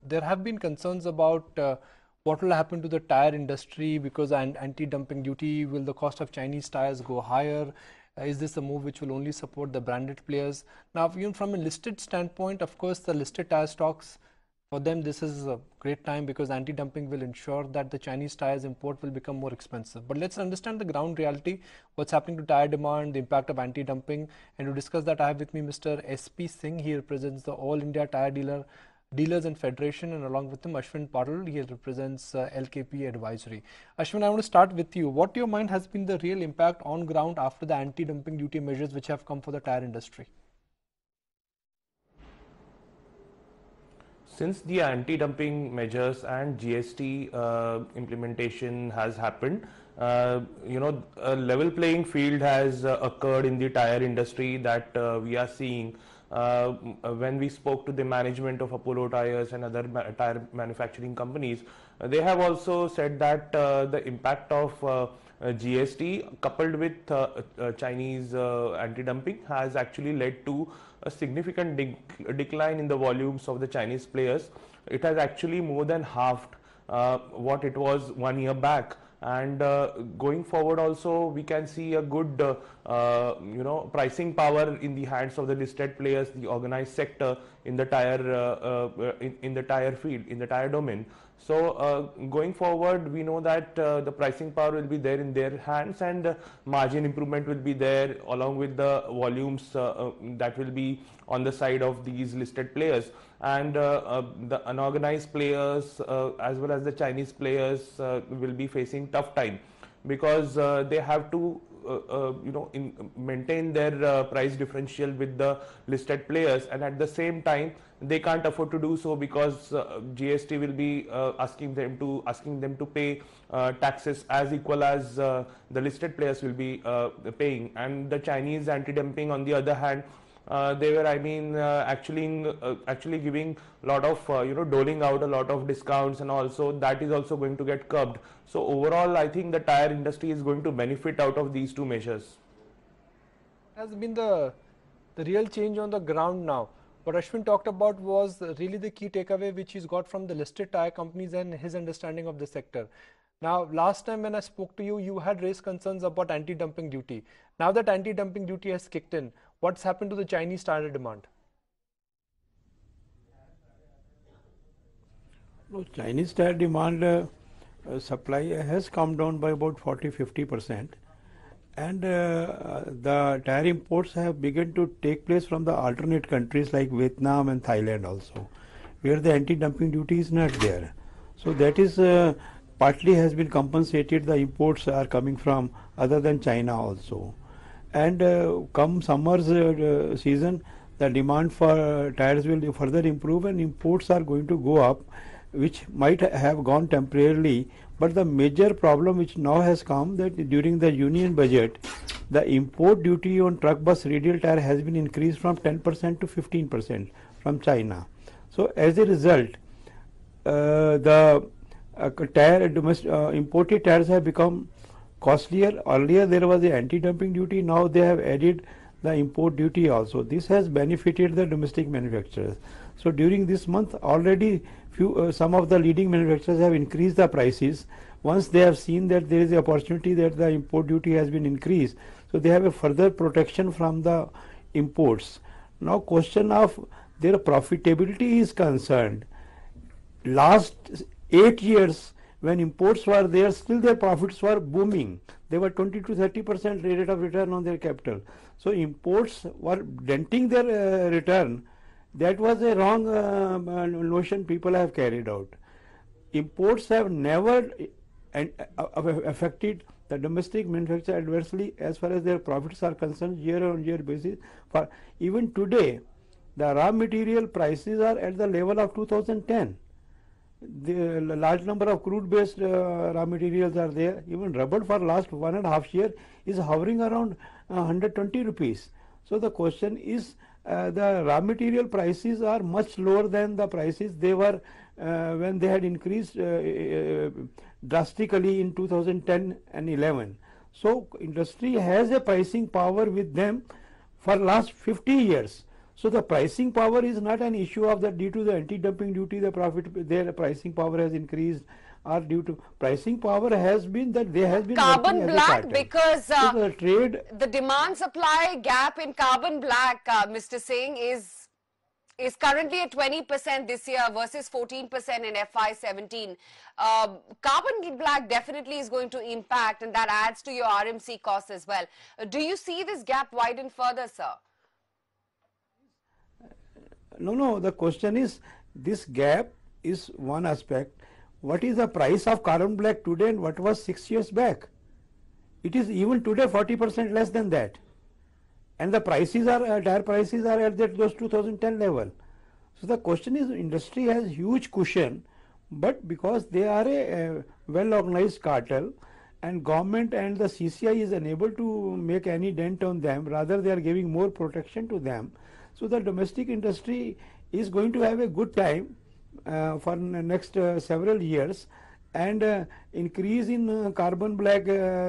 there have been concerns about what will happen to the tire industry because anti-dumping duty. Will the cost of Chinese tires go higher? Is this a move which will only support the branded players? Now, even from a listed standpoint, of course, the listed tire stocks, for them, this is a great time because anti-dumping will ensure that the Chinese tires import will become more expensive. But let's understand the ground reality, what's happening to tire demand, the impact of anti-dumping. And to discuss that, I have with me Mr. S.P. Singh. He represents the All India Tire Dealers and Federation, and along with him Ashwin Patil. He represents LKP Advisory. Ashwin, I want to start with you. What to your mind has been the real impact on ground after the anti-dumping duty measures which have come for the tire industry? Since the anti-dumping measures and GST implementation has happened, a level playing field has occurred in the tire industry that we are seeing. When we spoke to the management of Apollo Tyres and other tire manufacturing companies, they have also said that the impact of GST coupled with Chinese anti-dumping has actually led to a significant decline in the volumes of the Chinese players. It has actually more than halved what it was 1 year back. And going forward also we can see a good pricing power in the hands of the listed players, the organized sector in the tire in the tire field, in the tire domain. So going forward, we know that the pricing power will be there in their hands, and margin improvement will be there along with the volumes that will be on the side of these listed players. And the unorganized players as well as the Chinese players will be facing tough time because they have to maintain their price differential with the listed players, and at the same time they can't afford to do so because GST will be asking them to pay taxes as equal as the listed players will be paying. And the Chinese anti-dumping, on the other hand, they were, actually giving a lot of, doling out a lot of discounts, and also that is also going to get curbed. So overall, I think the tire industry is going to benefit out of these two measures. Has been the real change on the ground now. What Ashwin talked about was really the key takeaway which he's got from the listed tire companies and his understanding of the sector. Now, last time when I spoke to you, you had raised concerns about anti-dumping duty. Now that anti-dumping duty has kicked in, what's happened to the Chinese tire demand? No, Chinese tire demand supply has come down by about 40-50%. And the tire imports have begun to take place from the alternate countries like Vietnam and Thailand also, where the anti-dumping duty is not there. So that is partly has been compensated. The imports are coming from other than China also. And come summer's season, the demand for tires will further improve and imports are going to go up, which might have gone temporarily. But the major problem which now has come, that during the union budget, the import duty on truck bus radial tire has been increased from 10% to 15% from China. So as a result, the imported tires have become costlier. Earlier there was the anti-dumping duty, now they have added the import duty also. This has benefited the domestic manufacturers. So during this month already some of the leading manufacturers have increased the prices once they have seen that there is an opportunity that the import duty has been increased. So they have a further protection from the imports. Now question of their profitability is concerned. Last 8 years when imports were there, still their profits were booming. They were 20 to 30% rate of return on their capital. So imports were denting their return. That was a wrong notion people have carried out. Imports have never affected the domestic manufacturer adversely as far as their profits are concerned year-on-year basis. For even today, the raw material prices are at the level of 2010. The large number of crude-based raw materials are there. Even rubber for last 1.5 years is hovering around 120 rupees. So the question is, the raw material prices are much lower than the prices they were when they had increased drastically in 2010 and 11. So industry has a pricing power with them for last 50 years. So the pricing power is not an issue of that due to the anti-dumping duty, their pricing power has increased, or due to pricing power has been that they has been working Carbon as a black, cartel. because So the trade, the demand supply gap in carbon black, Mr. Singh, is currently at 20% this year versus 14% in FY17. Carbon black definitely is going to impact, and that adds to your RMC costs as well. Do you see this gap widen further, sir? no, the question is, this gap is one aspect. What is the price of carbon black today and what was 6 years back? It is even today 40% less than that. And the prices are, tire prices are at those 2010 level. So the question is, industry has huge cushion, but because they are a well organized cartel, and government and the CCI is unable to make any dent on them, rather they are giving more protection to them. So the domestic industry is going to have a good time for next several years, and increase in carbon black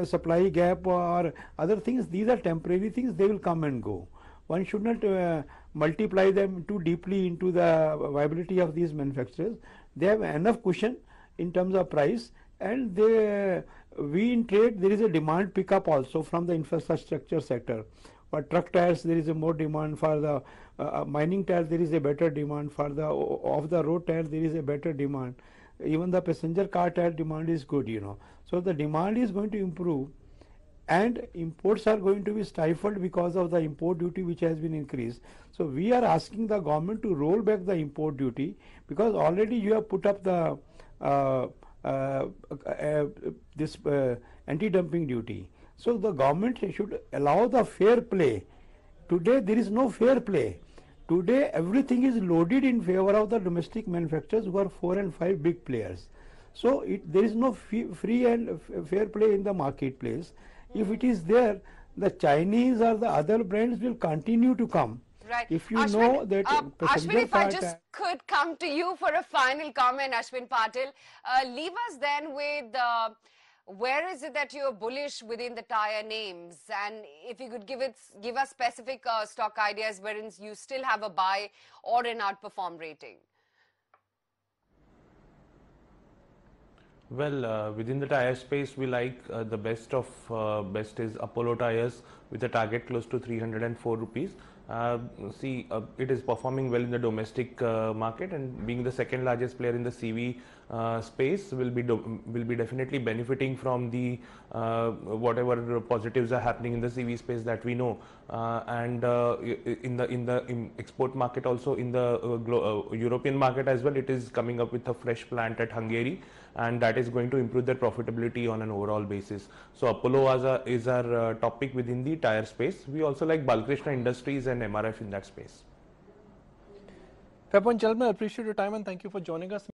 supply gap or other things, these are temporary things, they will come and go. One should not multiply them too deeply into the viability of these manufacturers. They have enough cushion in terms of price, and we in trade, there is a demand pickup also from the infrastructure sector. For truck tires, there is a more demand. For the mining tires, there is a better demand. For the off the road tires, there is a better demand. Even the passenger car tire demand is good, So the demand is going to improve, and imports are going to be stifled because of the import duty which has been increased. So we are asking the government to roll back the import duty, because already you have put up the this anti-dumping duty. So the government should allow the fair play. Today there is no fair play. Today everything is loaded in favor of the domestic manufacturers, who are 4 and 5 big players. So there is no free and fair play in the marketplace. If it is there, the Chinese or the other brands will continue to come. Right. If you Ashwin, know that Ashwin, if I just could come to you for a final comment, Ashwin Patil, leave us then with where is it that you're bullish within the tire names, and if you could give us specific stock ideas wherein you still have a buy or an outperform rating. Well, within the tire space, we like the best of best is Apollo Tires with a target close to 304 rupees. It is performing well in the domestic market, and being the second largest player in the CV space will be definitely benefiting from the whatever positives are happening in the CV space that we know, and in the export market also, in the European market as well. It is coming up with a fresh plant at Hungary, and that is going to improve their profitability on an overall basis. So Apollo is our topic within the tire space. We also like Balkrishna Industries and MRF in that space. Fair point, gentlemen. I appreciate your time and thank you for joining us.